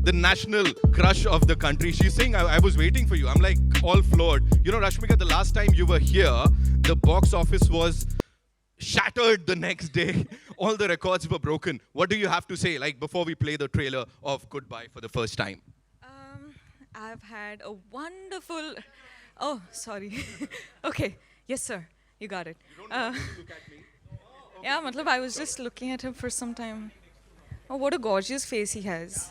the national crush of the country. She's saying, I was waiting for you. I'm like all floored. You know, Rashmika, the last time you were here, the box office was shattered the next day. All the records were broken. What do you have to say, like, before we play the trailer of Goodbye for the first time? I've had a wonderful. Oh, sorry. Okay. Yes, sir. You got it. Yeah, matlab, I was just looking at him for some time. Oh, what a gorgeous face he has.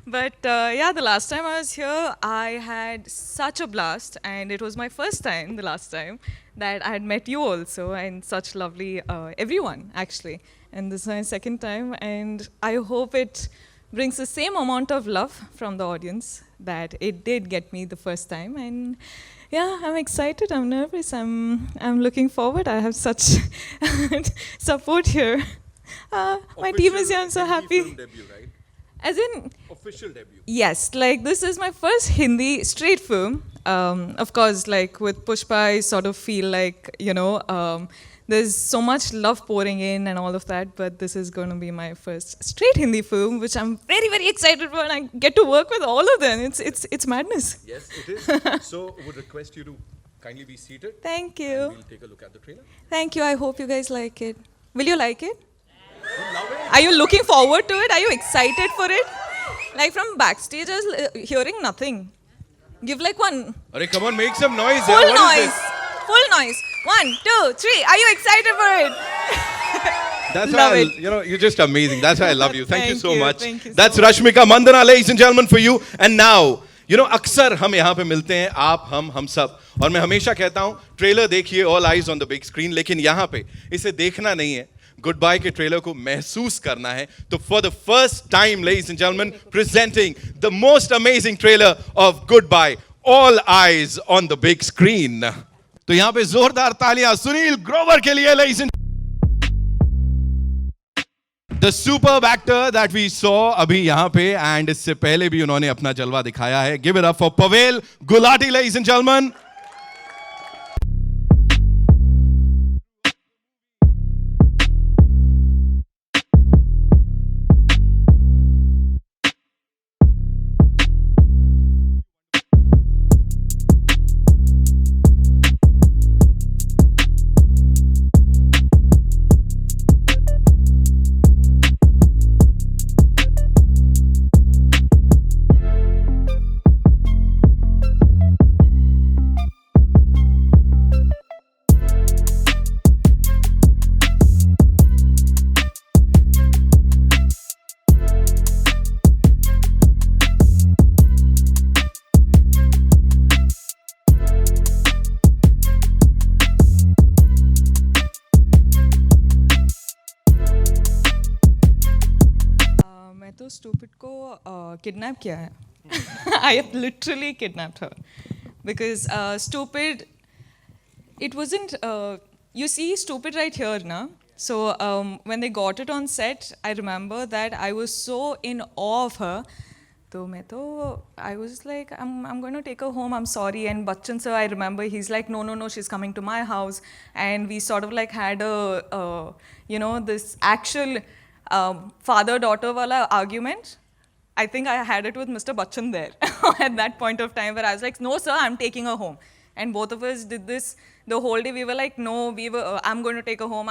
But yeah, the last time I was here, I had such a blast, and it was my first time, the last time, that I had met you also, and such lovely everyone, actually. And this is my second time, and I hope it brings the same amount of love from the audience that it did get me the first time. And yeah, I'm excited, I'm nervous, I'm looking forward. I have such support here. My team is here, I'm so happy. Film debut, right? As in, Official debut. yes, like this is my first Hindi straight film. Of course, like with Pushpa, I sort of feel like, there's so much love pouring in and all of that, but this is going to be my first straight Hindi film, which I'm very, very excited for, and I get to work with all of them. It's madness. Yes, it is. So, would request you to kindly be seated. Thank And you. we'll take a look at the trailer. Thank you. I hope you guys like it. Will you like it? Are you looking forward to it? Are you excited for it? Like from backstage, I was hearing nothing. Give like one Arey, come on, make some noise. full What is noise. this? Full noise. 1, 2, 3. Are you excited for it? That's Love why, it. you're just amazing. That's why I love you. Thank you Thank so you. much. Thank you so That's much. Rashmika Mandanna, ladies and gentlemen, for you. And now, अक्सर हम यहाँ पे मिलते हैं, आप, हम सब. और मैं हमेशा कहता हूँ, ट्रेलर देखिए, all eyes on the big screen. लेकिन यहाँ पे इसे देखना नहीं है. Goodbye के ट्रेलर को महसूस करना है. तो for the first time, ladies and gentlemen, presenting the most amazing trailer of Goodbye. All eyes on the big screen. तो यहाँ पे जोरदार तालियां सुनील ग्रोवर के लिए, ladies and the superb actor that we saw अभी यहाँ पे, and इससे पहले भी उन्होंने अपना जलवा दिखाया है. Give it up for Pavel Gulati, ladies and gentlemen. मैं तो स्टूपिड को किडनैप किया है. I have literally kidnapped her because stupid. It wasn't. You see, stupid right here, na. So when they got it on set, I remember that I was so in awe of her. I was like, I'm going to take her home, I'm sorry. And Bachchan sir, I remember, he's like, no, she's coming to my house. And we sort of like had this actual father-daughter wala argument. I think I had it with Mr. Bachchan there at that point of time, where I was like, no sir, I'm taking her home. And both of us did this the whole day. We were like, no, I'm going to take her home.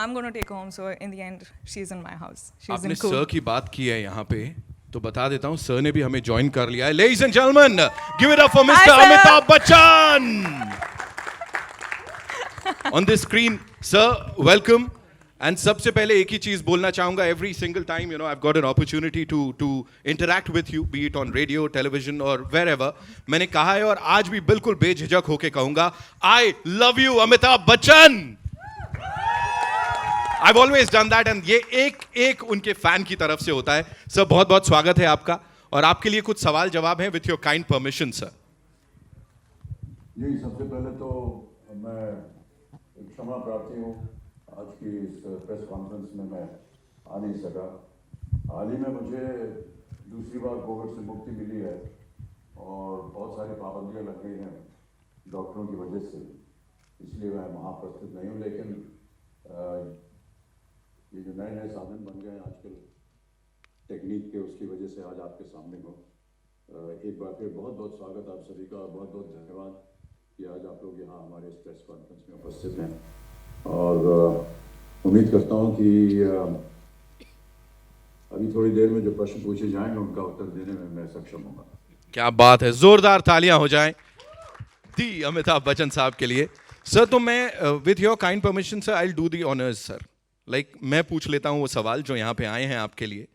So in the end, she's in my house. She's आपने in cool. Sir की बात की है यहाँ पे, तो बता देता हूँ, सर ने भी हमें ज्वाइन कर लिया है. Ladies and gentlemen, give it up for Mr. Hi, sir. Amitabh Bachchan. On this screen, sir, welcome. And सबसे पहले एक ही चीज बोलना चाहूँगा. Every single time, I've got an opportunity to interact with you, be it on radio, television, or wherever. मैंने कहा है और आज भी बिल्कुल बेझिझक होके कहूँगा, I love you, Amitabh Bachchan. I've always done that, and ये एक उनके फैन की तरफ से होता है. सर, बहुत बहुत स्वागत है आपका, और आपके लिए कुछ सवाल जवाब हैं with your kind permission, sir. जी, सबसे पहले तो मैं क्षमा प्रार्थी हूँ, आज की इस प्रेस कॉन्फ्रेंस में मैं आ नहीं सका. हाल ही में मुझे दूसरी बार कोविड से मुक्ति मिली है और बहुत सारी पाबंदियाँ लग गई हैं डॉक्टरों की वजह से, इसलिए मैं वहाँ उपस्थित नहीं हूँ. लेकिन ये जो नए नए साधन बन गए हैं आजकल टेक्निक के, उसकी वजह से आज आपके सामने हो। एक बार फिर बहुत बहुत स्वागत आप सभी का, और बहुत बहुत धन्यवाद कि आज आप लोग यहाँ हमारे इस प्रेस कॉन्फ्रेंस में उपस्थित हैं। और उम्मीद करता हूँ कि अभी थोड़ी देर में जो प्रश्न पूछे जाएंगे उनका उत्तर देने में मैं सक्षम होगा। क्या बात है, जोरदार तालियां हो जाएं दी अमिताभ बच्चन साहब के लिए। सर तो मैं with your kind permission sir I will do the honours sir. Like मैं पूछ लेता हूं वो सवाल जो यहाँ पे आए हैं आपके लिए।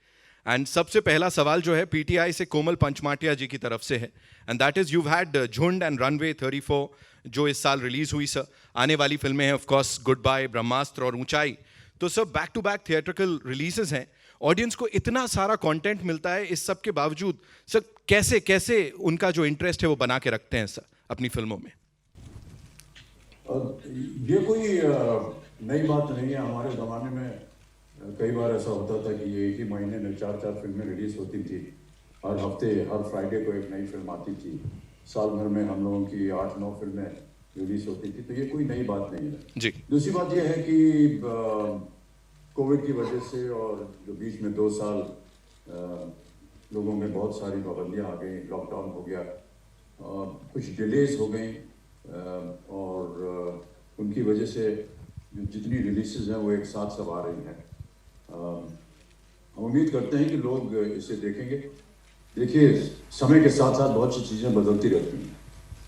एंड सबसे पहला सवाल जो है पीटीआई से कोमल पंचमाटिया जी की तरफ से है, and that is you've had झुंड एंड रनवे 34 जो इस साल रिलीज हुई सर। आने वाली फिल्में हैं of course goodbye, Brahmastra और ऊंचाई। तो sir back to back theatrical releases हैं, ऑडियंस को इतना सारा कंटेंट मिलता है, इस सब के बावजूद सर कैसे कैसे उनका जो इंटरेस्ट है वो बना के रखते हैं सर अपनी फिल्मों में? ये कोई नई बात नहीं है। हमारे ज़माने में कई बार ऐसा होता था कि एक ही महीने में 4-4 फिल्में रिलीज होती थी। हर हफ्ते, हर फ्राइडे को एक नई फिल्म आती थी। साल भर में हम लोगों की 8-9 फिल्में रिलीज होती थी। तो ये कोई नई बात नहीं है जी। दूसरी बात ये है कि कोविड की वजह से और जो बीच में 2 साल लोगों में बहुत सारी पाबंदियाँ आ गई, लॉकडाउन हो गया, कुछ डिलेज हो गई, और उनकी वजह से जितनी रिलीजेस हैं वो एक साथ सब आ रही हैं। हम उम्मीद करते हैं कि लोग इसे देखेंगे। देखिए, समय के साथ साथ बहुत सी चीज़ें बदलती रहती हैं,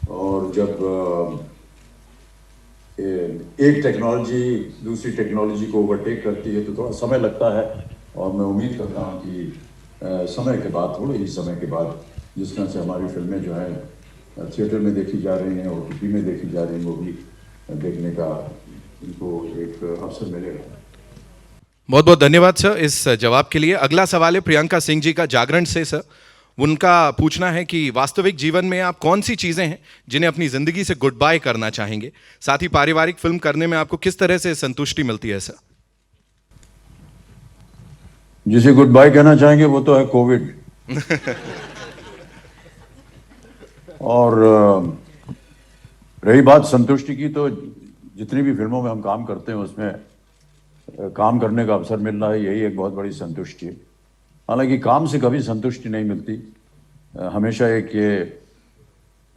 और जब एक टेक्नोलॉजी दूसरी टेक्नोलॉजी को ओवरटेक करती है तो थोड़ा समय लगता है। और मैं उम्मीद करता हूँ कि समय के बाद, थोड़े ही समय के बाद, जिस तरह से हमारी फिल्में जो है थिएटर में देखी जा रही हैं, OTT में देखी जा रही हैं, वो भी देखने का इनको एक अवसर मिलेगा। बहुत बहुत धन्यवाद सर इस जवाब के लिए। अगला सवाल है प्रियंका सिंह जी का जागरण से सर। उनका पूछना है कि वास्तविक जीवन में आप कौन सी चीजें हैं जिन्हें अपनी जिंदगी से गुड बाय करना चाहेंगे, साथ ही पारिवारिक फिल्म करने में आपको किस तरह से संतुष्टि मिलती है सर? जिसे गुड बाय कहना चाहेंगे वो तो है कोविड। और रही बात संतुष्टि की, तो जितनी भी फिल्मों में हम काम करते हैं उसमें काम करने का अवसर मिल रहा है, यही एक बहुत बड़ी संतुष्टि है। हालांकि काम से कभी संतुष्टि नहीं मिलती, हमेशा एक ये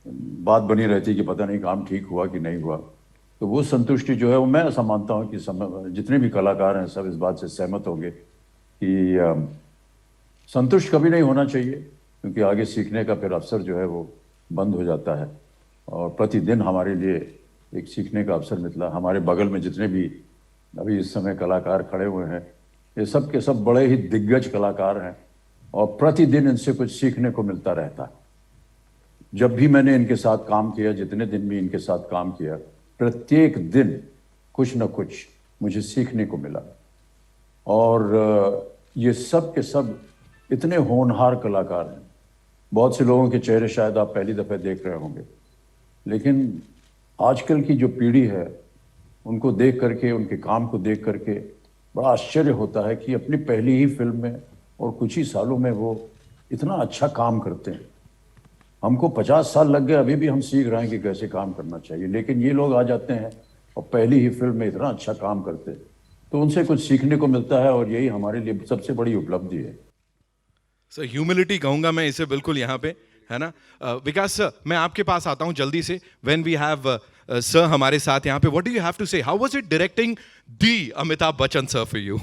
बात बनी रहती है कि पता नहीं काम ठीक हुआ कि नहीं हुआ। तो वो संतुष्टि जो है वो मैं ऐसा मानता हूँ कि जितने भी कलाकार हैं सब इस बात से सहमत होंगे कि संतुष्ट कभी नहीं होना चाहिए, क्योंकि आगे सीखने का फिर अवसर जो है वो बंद हो जाता है। और प्रतिदिन हमारे लिए एक सीखने का अवसर मिलता है। हमारे बगल में जितने भी अभी इस समय कलाकार खड़े हुए हैं, ये सब के सब बड़े ही दिग्गज कलाकार हैं, और प्रतिदिन इनसे कुछ सीखने को मिलता रहता है। जब भी मैंने इनके साथ काम किया, जितने दिन भी इनके साथ काम किया, प्रत्येक दिन कुछ न कुछ मुझे सीखने को मिला। और ये सब के सब इतने होनहार कलाकार हैं। बहुत से लोगों के चेहरे शायद आप पहली दफ़े देख रहे होंगे, लेकिन आजकल की जो पीढ़ी है उनको देख करके, उनके काम को देख करके बड़ा आश्चर्य होता है कि अपनी पहली ही फिल्म में और कुछ ही सालों में वो इतना अच्छा काम करते हैं। हमको 50 साल लग गए, अभी भी हम सीख रहे हैं कि कैसे काम करना चाहिए, लेकिन ये लोग आ जाते हैं और पहली ही फिल्म में इतना अच्छा काम करते हैं, तो उनसे कुछ सीखने को मिलता है, और यही हमारे लिए सबसे बड़ी उपलब्धि है। सर ह्यूमिलिटी कहूंगा मैं इसे बिल्कुल यहाँ पे, है ना। विकास सर, मैं आपके पास आता हूँ जल्दी से। व्हेन वी हैव सर हमारे साथ यहाँ पे, what do you have to say, how was it directing the Amitabh Bachchan sir for you?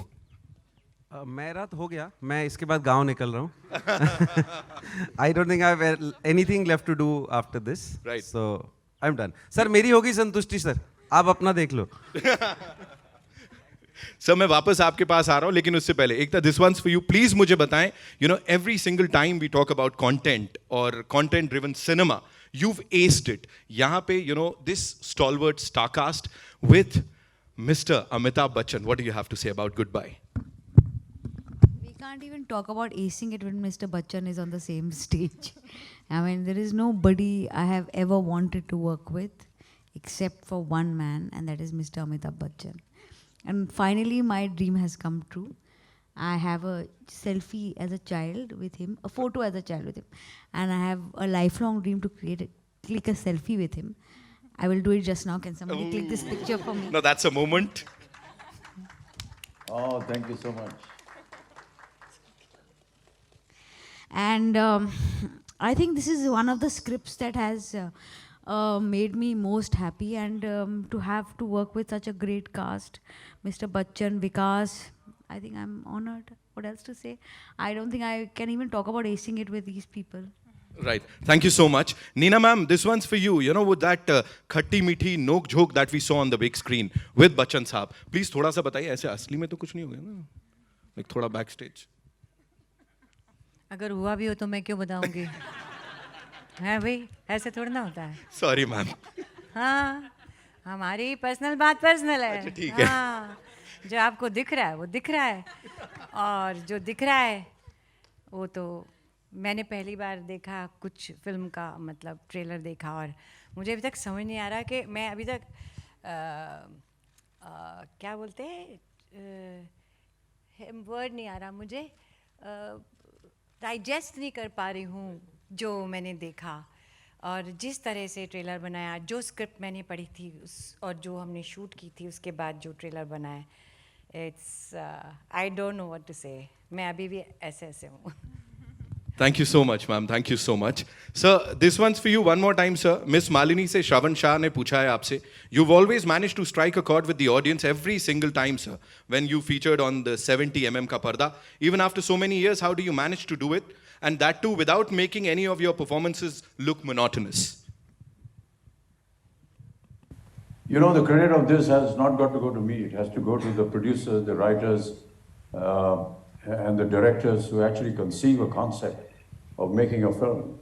मेरा तो हो गया, मैं इसके बाद गांव निकल रहा हूँ। I don't think I have anything left to do after this, Right. So I am done. Sir मेरी होगी संतुष्टि, सर आप अपना देख लो। सर मैं वापस आपके पास आ रहा हूं, लेकिन उससे पहले एक था this once for you. Please मुझे बताएं, you know every single time we talk about content और content driven cinema, you've aced it. यहाँ पे you know this stalwart starcast with Mr. Amitabh Bachchan. What do you have to say about Goodbye? We can't even talk about acing it when Mr. Bachchan is on the same stage. I mean, there is nobody I have ever wanted to work with except for one man, and that is Mr. Amitabh Bachchan. And finally, my dream has come true. I have a selfie as a child with him, a photo as a child with him, and I have a lifelong dream to click a selfie with him. I will do it just now. Can somebody click this picture for me? No, that's a moment. Oh, thank you so much. And I think this is one of the scripts that has made me most happy, and to have to work with such a great cast, Mr. Bachchan, Vikas, I think I'm honored. What else to say? I don't think I can even talk about acing it with these people. Right. Thank you so much. Neena ma'am, this one's for you. You know, with that khatti meethi nok jhok that we saw on the big screen with Bachchan साहब. Please थोड़ा सा बताइए, ऐसे असली में तो कुछ नहीं हो गया ना? Like थोड़ा backstage. अगर हुआ भी हो तो मैं क्यों बताऊंगी? है भाई, ऐसे थोड़ा ना होता है. Sorry ma'am. हाँ, हमारी पर्सनल बात पर्सनल है. अच्छा, ठीक है. हाँ, जो आपको दिख रहा है वो दिख रहा है, और जो दिख रहा है वो तो मैंने पहली बार देखा कुछ फिल्म का, मतलब ट्रेलर देखा, और मुझे अभी तक समझ नहीं आ रहा कि मैं अभी तक क्या बोलते हैं, वर्ड नहीं आ रहा मुझे, डाइजेस्ट नहीं कर पा रही हूँ जो मैंने देखा, और जिस तरह से ट्रेलर बनाया, जो स्क्रिप्ट मैंने पढ़ी थी उस, और जो हमने शूट की थी उसके बाद जो ट्रेलर बनाया, it's I don't know what to say. मैं अभी भी ऐसे ऐसे हूँ. Thank you so much, ma'am. Thank you so much. Sir, this one's for you one more time, sir. Miss Malini से श्रवण शाह ने पूछा है आपसे. You've always managed to strike a chord with the audience every single time, sir. When you featured on the 70 का पर्दा, even after so many years, how do you manage to do it? And that too without making any of your performances look monotonous. You know, the credit of this has not got to go to me. It has to go to the producers, the writers, and the directors who actually conceive a concept of making a film.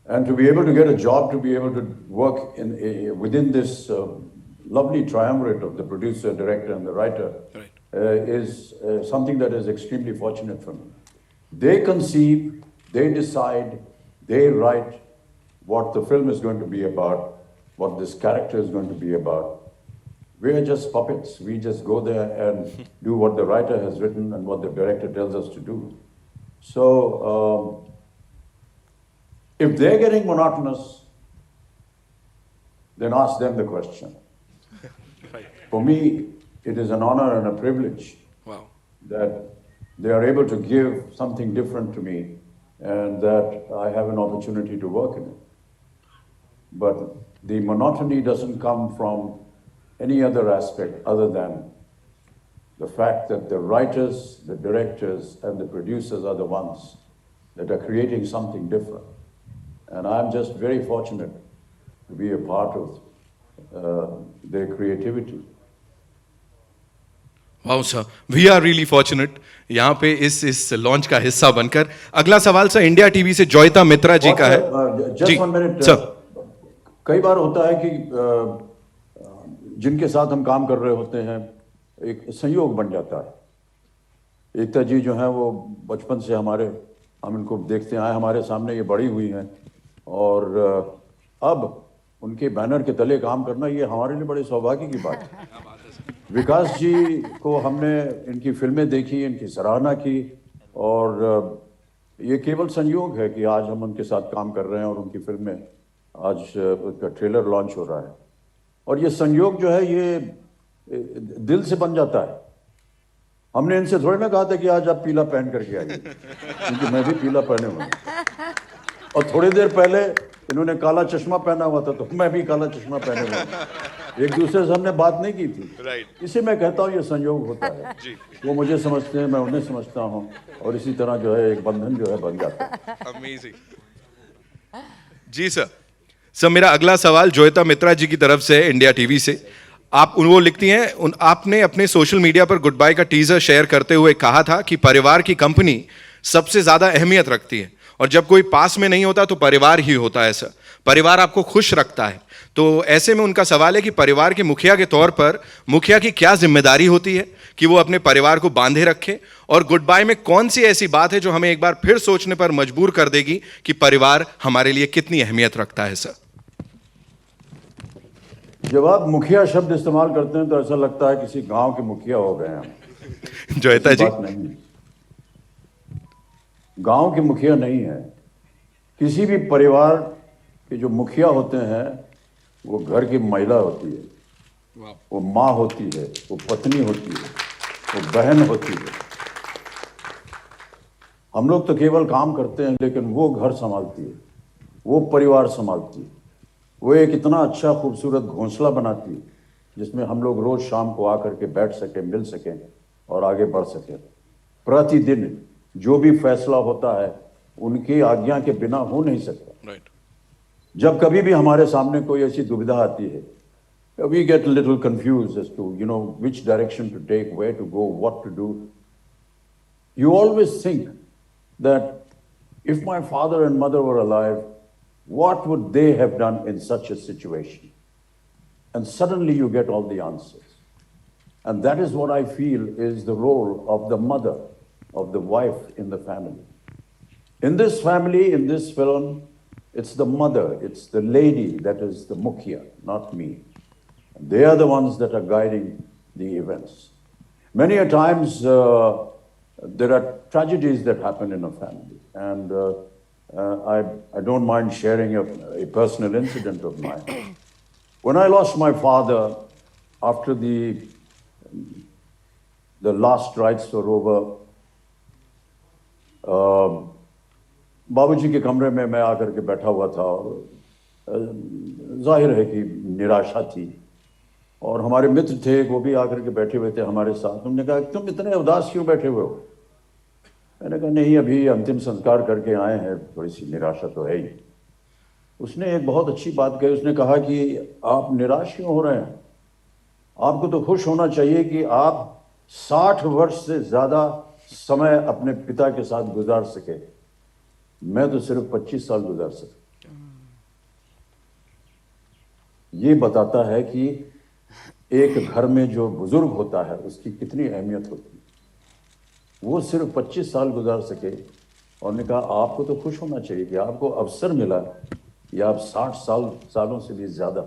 And to be able to get a job, to be able to work within this lovely triumvirate of the producer, director, and the writer, right, is something that is extremely fortunate for me. They conceive, they decide, they write what the film is going to be about, what this character is going to be about. We are just puppets. We just go there and do what the writer has written and what the director tells us to do. So, if they're getting monotonous, then ask them the question. Right. For me, it is an honor and a privilege that they are able to give something different to me and that I have an opportunity to work in it. But the monotony doesn't come from any other aspect other than the fact that the writers, the directors, and the producers are the ones that are creating something different. And I'm just very fortunate to be a part of their creativity. Wow, sir. We are really fortunate यहाँ पे इस launch का हिस्सा बनकर. अगला सवाल sir India TV से जोयता मित्रा जी का है. Just 1 minute. सर. कई बार होता है कि जिनके साथ हम काम कर रहे होते हैं एक संयोग बन जाता है. एकता जी जो हैं वो बचपन से हम इनको देखते आए, हमारे सामने ये बड़ी हुई हैं, और अब उनके बैनर के तले काम करना ये हमारे लिए बड़े सौभाग्य की बात है. विकास जी को हमने इनकी फिल्में देखी, इनकी सराहना की, और ये केवल संयोग है कि आज हम उनके साथ काम कर रहे हैं और उनकी फिल्में आज उसका ट्रेलर लॉन्च हो रहा है. और ये संयोग जो है ये दिल से बन जाता है. हमने इनसे थोड़ी ना कहा था कि आज आप पीला पहन करके आइए, क्योंकि मैं भी पीला पहने हुआ हूँ, और थोड़ी देर पहले इन्होंने काला चश्मा पहना हुआ था तो मैं भी काला चश्मा पहने हुआ हूँ. एक दूसरे से हमने बात नहीं की थी. Right. इसे मैं कहता हूँ ये संयोग होता है. वो मुझे समझते हैं, मैं उन्हें समझता हूँ, और इसी तरह जो है एक बंधन जो है बन जाता है. Amazing. जी सर. सर मेरा अगला सवाल जोयता मित्रा जी की तरफ से इंडिया टीवी से. आप वो लिखती हैं, आपने अपने सोशल मीडिया पर गुड बाय का टीजर शेयर करते हुए कहा था कि परिवार की कंपनी सबसे ज्यादा अहमियत रखती है, और जब कोई पास में नहीं होता तो परिवार ही होता है. सर परिवार आपको खुश रखता है, तो ऐसे में उनका सवाल है कि परिवार के मुखिया के तौर पर मुखिया की क्या जिम्मेदारी होती है कि वो अपने परिवार को बांधे रखे, और गुड बाय में कौन सी ऐसी बात है जो हमें एक बार फिर सोचने पर मजबूर कर देगी कि परिवार हमारे लिए कितनी अहमियत रखता है. सर जब आप मुखिया शब्द इस्तेमाल करते हैं तो ऐसा लगता है किसी गांव के मुखिया हो गए हम. जोयता जी नहीं, गांव के मुखिया नहीं है. किसी भी परिवार के जो मुखिया होते हैं वो घर की महिला होती है, वो माँ होती है, वो पत्नी होती है, वो बहन होती है। हम लोग तो केवल काम करते हैं, लेकिन वो घर संभालती है, वो परिवार संभालती है, वो एक इतना अच्छा खूबसूरत घोंसला बनाती है जिसमें हम लोग रोज शाम को आकर के बैठ सकें, मिल सकें और आगे बढ़ सकें। प्रतिदिन जो भी फैसला होता है उनकी आज्ञा के बिना हो नहीं सकता। राइट। जब कभी भी हमारे सामने कोई ऐसी दुविधा आती है, we get a little confused as to, which direction to take, where to go, what to do. You always think that if my father and mother were alive, what would they have done in such a situation? And suddenly you get all the answers. And that is what I feel is the role of the mother, of the wife in the family. In this family, in this film, it's the mother, it's the lady that is the mukhya, not me. They are the ones that are guiding the events. Many a times there are tragedies that happen in a family, and I don't mind sharing a personal incident of mine. When I lost my father after the last rites were over, बाबूजी के कमरे में मैं आकर के बैठा हुआ था और जाहिर है कि निराशा थी, और हमारे मित्र थे वो भी आकर के बैठे हुए थे हमारे साथ। उन्होंने कहा तुम इतने उदास क्यों बैठे हुए हो? मैंने कहा नहीं, अभी अंतिम संस्कार करके आए हैं, थोड़ी सी निराशा तो है ही। उसने एक बहुत अच्छी बात कही, उसने कहा कि आप निराश क्यों हो रहे हैं? आपको तो खुश होना चाहिए कि आप 60 वर्ष से ज्यादा समय अपने पिता के साथ गुजार सके। मैं तो सिर्फ 25 साल गुजार सका। ये बताता है कि एक घर में जो बुजुर्ग होता है उसकी कितनी अहमियत होती है। वो सिर्फ 25 साल गुजार सके, और ने कहा आपको तो खुश होना चाहिए कि आपको अवसर मिला कि आप 60 सालों से भी ज्यादा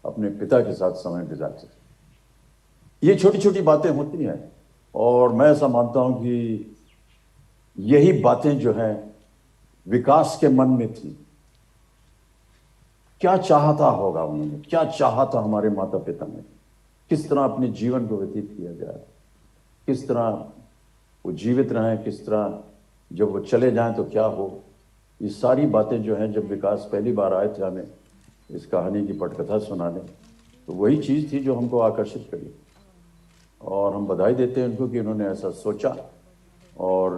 अपने पिता के साथ समय गुजार सके। ये छोटी छोटी बातें होती हैं, और मैं ऐसा मानता हूं कि यही बातें जो हैं विकास के मन में थी। क्या चाहता होगा उन्होंने, क्या चाहा था हमारे माता पिता ने, किस तरह अपने जीवन को व्यतीत किया जाए, किस तरह वो जीवित रहें, किस तरह जब वो चले जाएं तो क्या हो। ये सारी बातें जो हैं, जब विकास पहली बार आए थे हमें इस कहानी की पटकथा सुनाने, तो वही चीज़ थी जो हमको आकर्षित करी, और हम बधाई देते हैं उनको कि उन्होंने ऐसा सोचा। और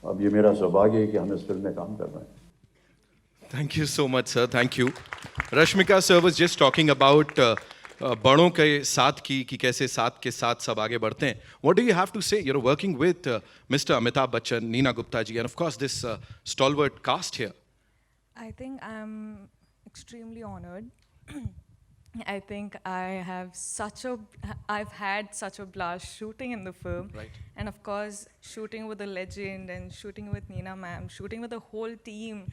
अब ये मेरा सौभाग्य है कि हम इस फिल्म में काम कर रहे हैं। Thank you so much, sir. Thank you. Rashmika sir was just talking about बड़ों के साथ कि कैसे साथ के साथ सब आगे बढ़ते हैं. What do you have to say? You're working with Mr. Amitabh Bachchan, Neena Gupta ji, and of course this stalwart cast here. I think I'm extremely honored. I think I've had such a blast shooting in the film. Right. And of course, shooting with a legend and shooting with Neena ma'am, shooting with the whole team.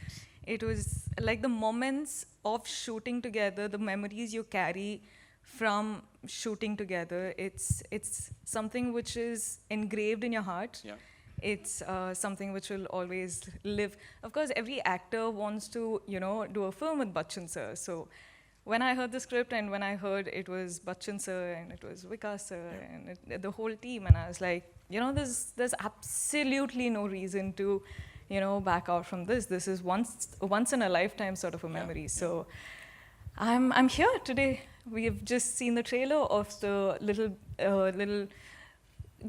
It was like the moments of shooting together, the memories you carry from shooting together. It's something which is engraved in your heart. Yeah. It's something which will always live. Of course, every actor wants to, do a film with Bachchan sir. So when I heard the script and when I heard it was Bachchan sir and it was Vikas sir and the whole team, and I was like, there's absolutely no reason to, back out from this. This is once in a lifetime sort of a memory. So I'm here today. We have just seen the trailer of the little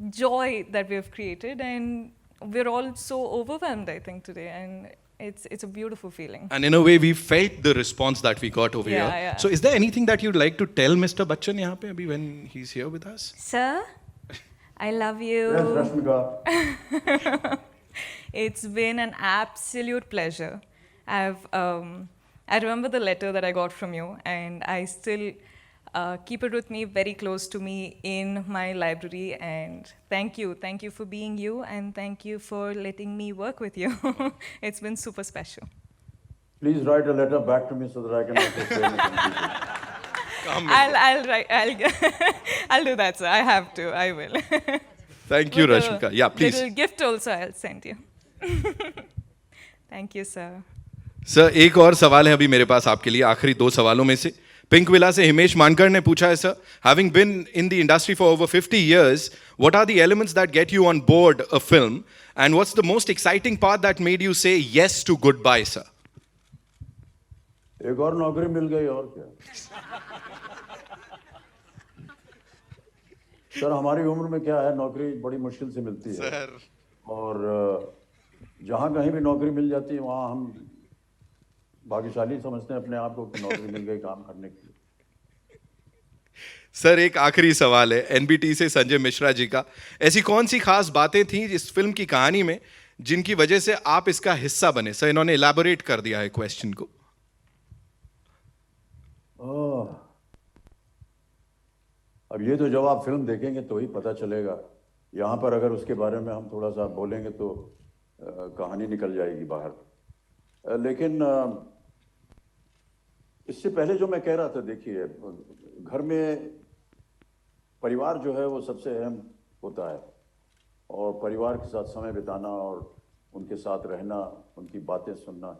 joy that we have created, and we're all so overwhelmed, I think, today, and it's a beautiful feeling. And in a way, we felt the response that we got over here. Yeah. So is there anything that you'd like to tell Mr. Bachchan यहाँ पे अभी when he's here with us? Sir, I love you. Yes, Rashmika. It's been an absolute pleasure. I remember the letter that I got from you, and I still keep it with me, very close to me in my library. And thank you for being you, and thank you for letting me work with you. It's been super special. Please write a letter back to me so that I can also say anything. I'll write. I'll do that, sir. I have to. I will. Thank you, With Rashmika. a Yeah, please. Little gift also I'll send you. Thank you, sir. Sir एक और सवाल है अभी मेरे पास आपके लिए, आखिरी 2 सवालों में से. पिंक विला से हिमेश मानकर ने पूछा है, sir, having been in the industry for over 50 years, what are the elements that get you on board a film, and what's the most exciting part that made you say yes to Goodbye, sir? एक और नौकरी मिल गई, और क्या। Sir, हमारी उम्र में क्या है, नौकरी बड़ी मुश्किल से मिलती है सर, और जहाँ कहीं भी नौकरी मिल जाती है वहाँ हम भाग्यशाली समझते हैं अपने आप को कि नौकरी मिल गई काम करने के लिए। सर, एक आखिरी सवाल है एनबीटी से संजय मिश्रा जी का। ऐसी कौन सी खास बातें थी इस फिल्म की कहानी में जिनकी वजह से आप इसका हिस्सा बने? सर, इन्होंने इलैबोरेट कर दिया है क्वेश्चन को। अब ये तो जब आप फिल्म देखेंगे तो ही पता चलेगा। यहाँ पर अगर उसके बारे में हम थोड़ा सा बोलेंगे तो कहानी निकल जाएगी बाहर। लेकिन इससे पहले जो मैं कह रहा था, देखिए, घर में परिवार जो है वो सबसे अहम होता है, और परिवार के साथ समय बिताना और उनके साथ रहना, उनकी बातें सुनना,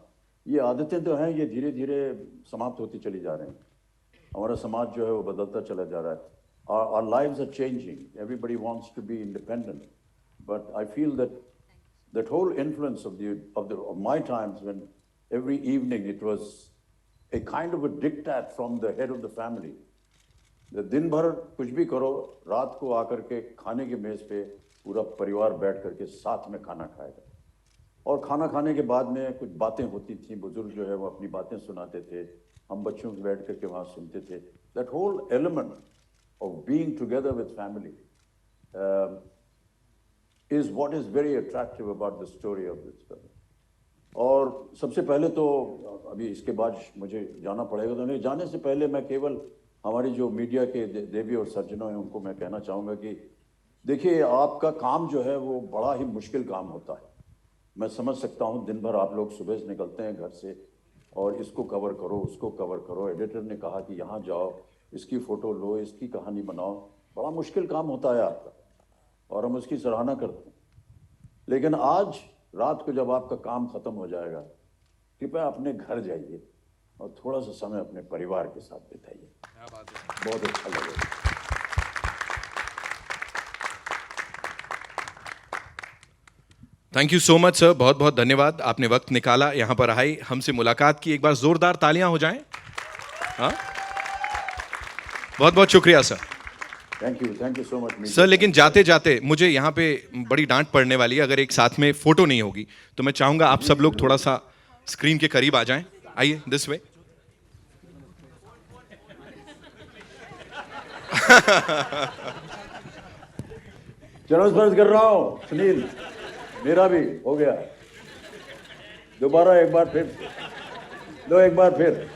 ये आदतें तो हैं, ये धीरे धीरे समाप्त होती चली जा रही हैं। हमारा समाज जो है वो बदलता चला जा रहा है। Our lives are changing. Everybody wants to be independent, but I feel that whole influence of my times, when every evening it was a kind of a diktat from the head of the family. दिन भर कुछ भी करो, रात को आकर के खाने की मेज पे पूरा परिवार बैठ करके साथ में खाना खाएगा, और खाना खाने के बाद में कुछ बातें होती थी, बुजुर्ग जो है वो अपनी बातें सुनाते थे, हम बच्चों को बैठ करके वहाँ सुनते थे। That whole element of being together with family is what is very attractive about the story of this film. और सबसे पहले तो अभी इसके बाद मुझे जाना पड़ेगा, तो नहीं जाने से पहले मैं केवल हमारी जो मीडिया के देवी और सज्जनों हैं उनको मैं कहना चाहूँगा कि देखिए, आपका काम जो है वो बड़ा ही मुश्किल काम होता है। मैं समझ सकता हूँ, दिन भर आप लोग सुबह से निकलते हैं घर से और इसको कवर करो, उसको कवर करो, एडिटर ने कहा कि यहाँ जाओ, इसकी फ़ोटो लो, इसकी कहानी बनाओ, बड़ा मुश्किल काम होता है आपका, और हम उसकी सराहना करते हैं। लेकिन आज रात को जब आपका काम ख़त्म हो जाएगा, कृपया अपने घर जाइए और थोड़ा सा समय अपने परिवार के साथ बिताइए, बहुत अच्छा लगेगा। Thank you so much sir, बहुत बहुत धन्यवाद, आपने वक्त निकाला, यहाँ पर आए, हमसे मुलाकात की। एक बार जोरदार तालियां हो जाएं। हाँ, बहुत बहुत शुक्रिया sir. Thank you so much sir, लेकिन जाते जाते मुझे यहाँ पे बड़ी डांट पड़ने वाली है अगर एक साथ में फोटो नहीं होगी, तो मैं चाहूंगा आप सब लोग थोड़ा सा स्क्रीन के करीब आ जाएं। आइए, दिस वे। चरण स्पर्श कर रहा हूँ सुनील, मेरा भी हो गया। दोबारा एक बार फिर लो, एक बार फिर,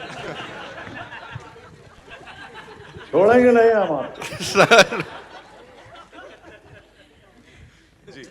छोड़ेंगे नहीं हम आपको। Sir ji,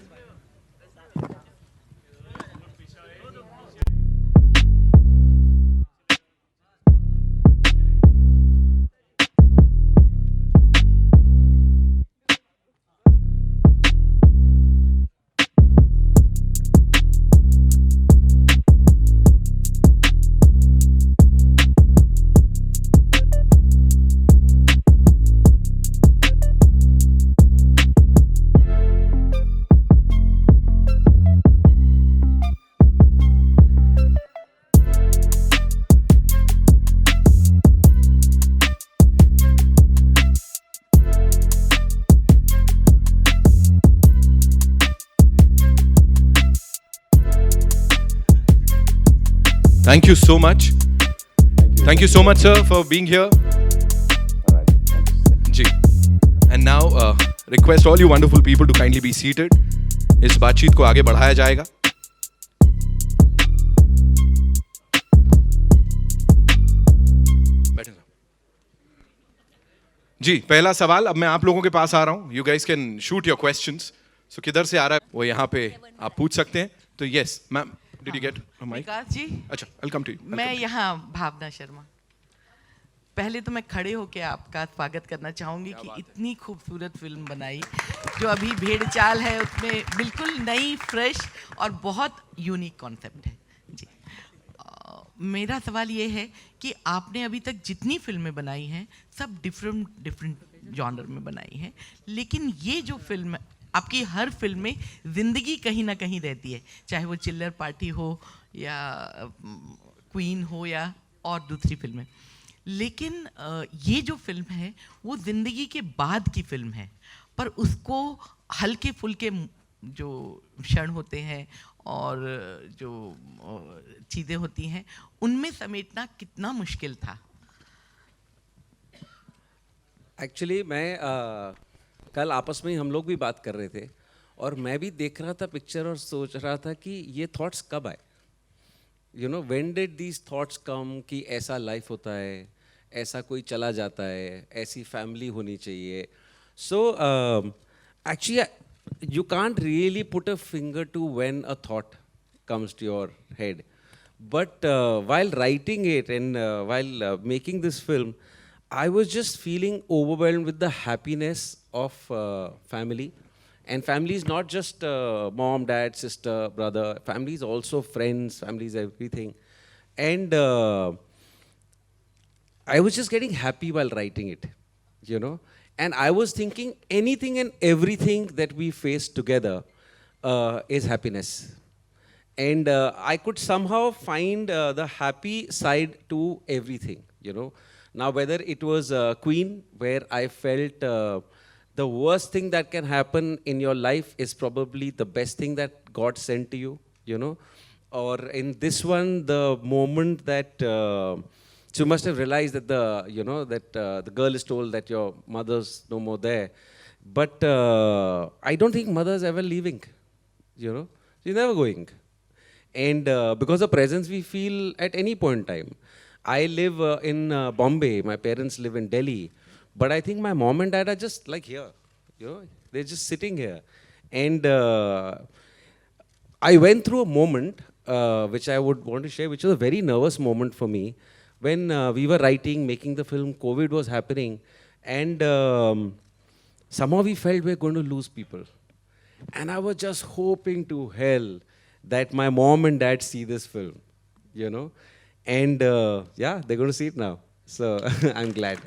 thank you so much. Thank you so much, sir, for being here. All right, thanks. जी, and now request all you wonderful people to kindly be seated. इस बातचीत को आगे बढ़ाया जाएगा। बैठे साहब। जी, पहला सवाल अब मैं आप लोगों के पास आ रहा हूँ। You guys can shoot your questions. So किधर से आ रहा है वो यहाँ पे आप पूछ सकते हैं। तो yes, ma'am, did you get a mic? विकास जी, अच्छा, I'll come to you. मैं यहाँ भावना शर्मा। पहले तो मैं खड़े होकर आपका स्वागत करना चाहूँगी कि इतनी खूबसूरत फिल्म बनाई, जो अभी भेड़ चाल है उसमें बिल्कुल नई, फ्रेश और बहुत यूनिक कॉन्सेप्ट है जी। मेरा सवाल ये है कि आपने अभी तक जितनी फिल्में बनाई हैं सब डिफरेंट डिफरेंट जॉनर में बनाई हैं, लेकिन ये जो फिल्म, आपकी हर फिल्म में ज़िंदगी कहीं ना कहीं रहती है, चाहे वो चिल्लर पार्टी हो या क्वीन हो या और दूसरी फिल्में। लेकिन ये जो फिल्म है वो ज़िंदगी के बाद की फिल्म है, पर उसको हल्के फुल्के जो क्षण होते हैं और जो चीज़ें होती हैं उनमें समेटना कितना मुश्किल था? एक्चुअली मैं कल आपस में ही हम लोग भी बात कर रहे थे और मैं भी देख रहा था पिक्चर और सोच रहा था कि ये थॉट्स कब आए, you know, when did these thoughts come कि ऐसा लाइफ होता है, ऐसा कोई चला जाता है, ऐसी फैमिली होनी चाहिए. So actually you can't really put a finger to when a thought comes to your head. But while writing it and while making this film, I was just feeling overwhelmed with the happiness of family. And family is not just mom, dad, sister, brother. Family is also friends, family is everything. And I was just getting happy while writing it, you know. And I was thinking anything and everything that we face together is happiness. And I could somehow find the happy side to everything, you know. Now, whether it was Queen, where I felt the worst thing that can happen in your life is probably the best thing that God sent to you know. Or in this one, the moment that so you must have realized that the girl is told that your mother's no more there. But I don't think mother's ever leaving, you know. She's never going. And because of presence we feel at any point in time. I live in Bombay, my parents live in Delhi. But I think my mom and dad are just like here, you know, they're just sitting here. And I went through a moment which I would want to share, which was a very nervous moment for me. When we were writing, making the film, COVID was happening, and somehow we felt we were going to lose people. And I was just hoping to hell that my mom and dad see this film, you know. And yeah, they're going to see it now. So I'm glad.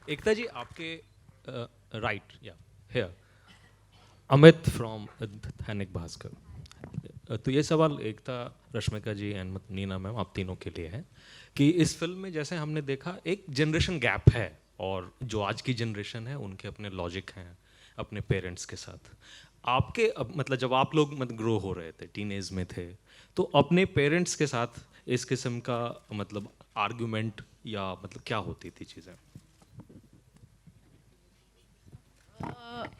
एकता जी आपके right या here Amit from Dainik Bhaskar. तो ये सवाल एकता, रश्मिका जी and Neena ma'am, आप तीनों के लिए है कि इस फिल्म में जैसे हमने देखा एक जनरेशन गैप है और जो आज की जनरेशन है उनके अपने लॉजिक हैं अपने पेरेंट्स के साथ. आपके मतलब जब आप लोग मतलब ग्रो हो रहे थे, टीनेज में थे, तो अपने पेरेंट्स के साथ इस किस्म का मतलब आर्गुमेंट या मतलब क्या होती थी चीज़ें?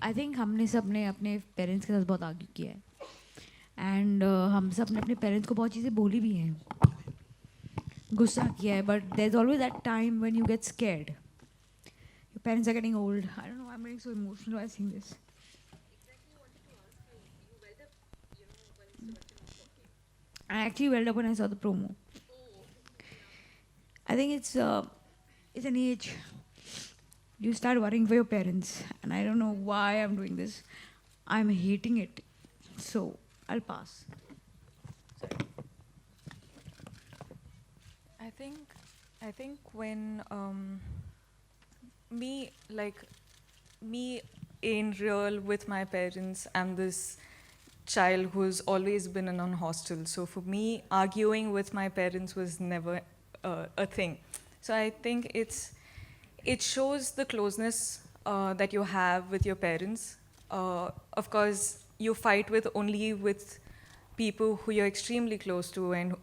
आई थिंक हमने सब ने अपने पेरेंट्स के साथ बहुत आर्ग्यू किया है. एंड हम सब ने अपने पेरेंट्स को बहुत चीज़ें बोली भी हैं, गुस्सा किया है. But there is always that time when you get scared. Your parents are getting old. I don't know, I am getting so emotional while seeing this. I actually welled up when I saw the promo. I think it's an age you start worrying for your parents, and I don't know why I'm doing this. I'm hating it, so I'll pass. I think when me in real with my parents, I'm this child who's always been in a hostel. So for me, arguing with my parents was never a thing. So I think it shows the closeness that you have with your parents. Of course, you fight only with people who you're extremely close to, and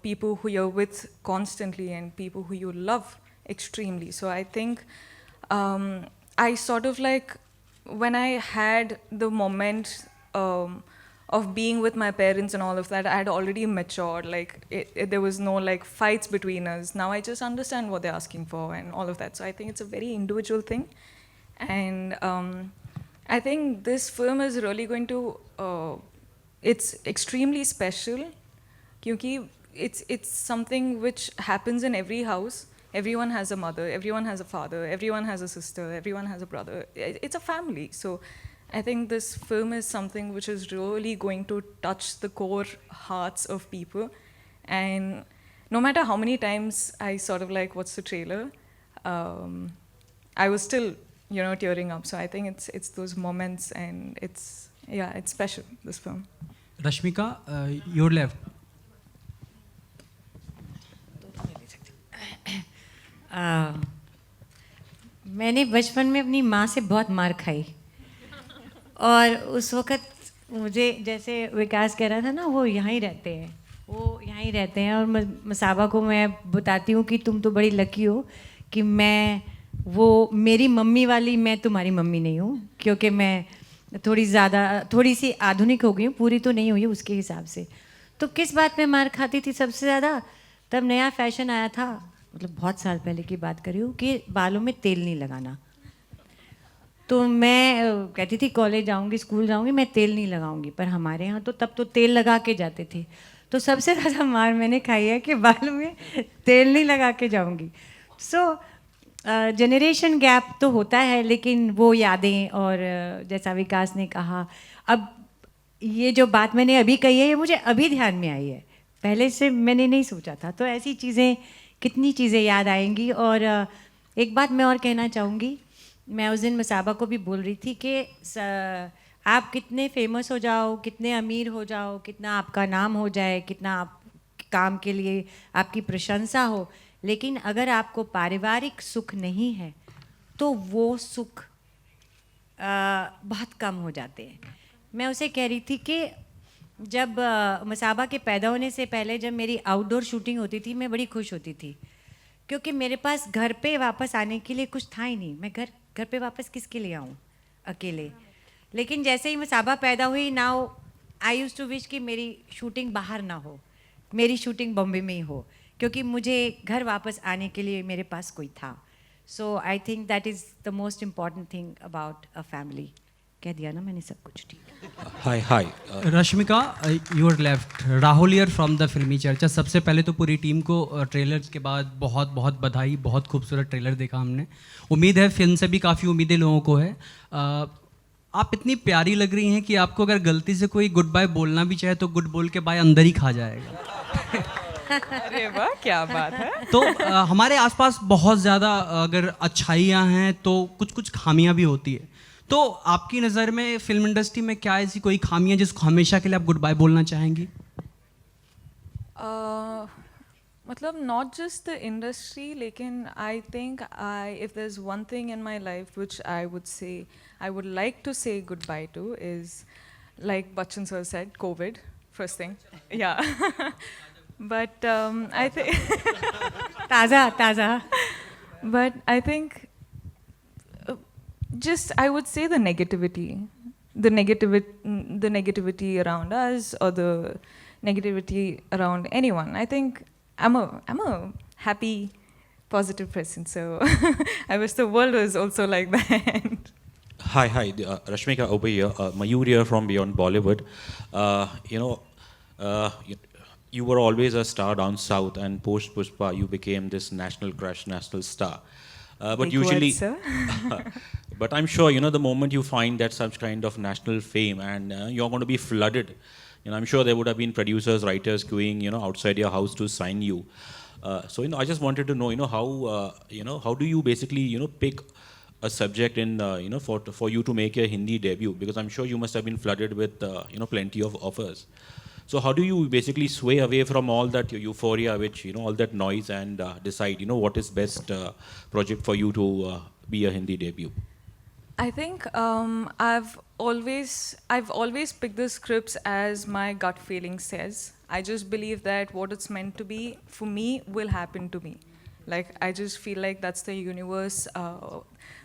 people who you're with constantly, and people who you love extremely. So I think I sort of like, when I had the moment of being with my parents and all of that, I had already matured. Like there was no like fights between us. Now I just understand what they're asking for and all of that. So I think it's a very individual thing, and I think this film is really going to. It's extremely special, because it's something which happens in every house. Everyone has a mother. Everyone has a father. Everyone has a sister. Everyone has a brother. It's a family. So I think this film is something which is really going to touch the core hearts of people. And no matter how many times I sort of like watched the trailer, I was still, tearing up. So I think it's those moments, and it's special, this film. Rashmika, your left. मैंने बचपन में अपनी माँ से बहुत मार खाई, और उस वक़्त मुझे, जैसे विकास कह रहा था ना, वो यहाँ ही रहते हैं, और मसाबा को मैं बताती हूँ कि तुम तो बड़ी लकी हो कि मेरी मम्मी वाली मैं तुम्हारी मम्मी नहीं हूँ, क्योंकि मैं थोड़ी सी आधुनिक हो गई हूँ, पूरी तो नहीं हुई उसके हिसाब से। तो किस बात में मार खाती थी सबसे ज़्यादा? तब नया फैशन आया था, मतलब बहुत साल पहले की बात कर रही हूँ, कि बालों में तेल नहीं लगाना। तो मैं कहती थी कॉलेज जाऊँगी, स्कूल जाऊँगी, मैं तेल नहीं लगाऊँगी, पर हमारे यहाँ तो तब तो तेल लगा के जाते थे। तो सबसे ज़्यादा मार मैंने खाई है कि बालों में तेल नहीं लगा के जाऊँगी। सो जनरेशन गैप तो होता है, लेकिन वो यादें, और जैसा विकास ने कहा, अब ये जो बात मैंने अभी कही है, ये मुझे अभी ध्यान में आई है, पहले से मैंने नहीं सोचा था। तो ऐसी चीज़ें, कितनी चीज़ें याद आएंगी। और एक बात मैं और कहना चाहूँगी, मैं उस दिन मसाबा को भी बोल रही थी कि आप कितने फेमस हो जाओ, कितने अमीर हो जाओ, कितना आपका नाम हो जाए, कितना आप काम के लिए आपकी प्रशंसा हो, लेकिन अगर आपको पारिवारिक सुख नहीं है तो वो सुख बहुत कम हो जाते हैं। मैं उसे कह रही थी कि जब मसाबा के पैदा होने से पहले जब मेरी आउटडोर शूटिंग होती थी, मैं बड़ी खुश होती थी, क्योंकि मेरे पास घर पे वापस आने के लिए कुछ था ही नहीं। मैं घर पे वापस किसके लिए आऊँ अकेले। लेकिन जैसे ही मसाबा पैदा हुई, now I used to wish कि मेरी शूटिंग बाहर ना हो, मेरी शूटिंग बॉम्बे में ही हो, क्योंकि मुझे घर वापस आने के लिए मेरे पास कोई था। So I think that is the most important thing about a family. कह दिया ना मैंने सब कुछ ठीक। Hi. Rashmika, your left. Rahul here from the Filmi Charcha. सबसे पहले तो पूरी टीम को ट्रेलर के बाद बहुत बहुत बधाई। बहुत खूबसूरत ट्रेलर देखा हमने। उम्मीद है फिल्म से भी काफ़ी उम्मीदें लोगों को है। आप इतनी प्यारी लग रही हैं कि आपको अगर गलती से कोई गुड बाय बोलना भी चाहे तो गुड बोल के बाय अंदर ही खा जाएगा। अरे वाह, क्या बात है। तो हमारे आसपास बहुत ज़्यादा अगर अच्छाइयाँ हैं तो कुछ कुछ खामियाँ भी होती है। तो आपकी नज़र में फिल्म इंडस्ट्री में क्या ऐसी कोई खामियाँ जिसको हमेशा के लिए आप गुड बाय बोलना चाहेंगी? मतलब नॉट जस्ट द इंडस्ट्री, लेकिन I think if there is one thing in my life which I would like to say good bye to is, like Bachchan sir said, covid first thing, या but I think ताज़ा but I think just I would say the negativity around us, or the negativity around anyone. I think I'm a happy, positive person, so I wish the world was also like that. Hi, Rashmika over here. Mayur here from Beyond Bollywood. You were always a star down south, and post Pushpa, you became this national crush, national star. But Big usually, words, sir. but I'm sure the moment you find that such kind of national fame, and you're going to be flooded. I'm sure there would have been producers, writers queuing, outside your house to sign you. So I just wanted to know, how do you basically, pick a subject in, for you to make your Hindi debut? Because I'm sure you must have been flooded with, plenty of offers. So how do you basically sway away from all that euphoria, which, all that noise, and decide, what is best project for you to be a Hindi debut? I think I've always picked the scripts as my gut feeling says. I just believe that what it's meant to be for me will happen to me. Like, I just feel like that's the universe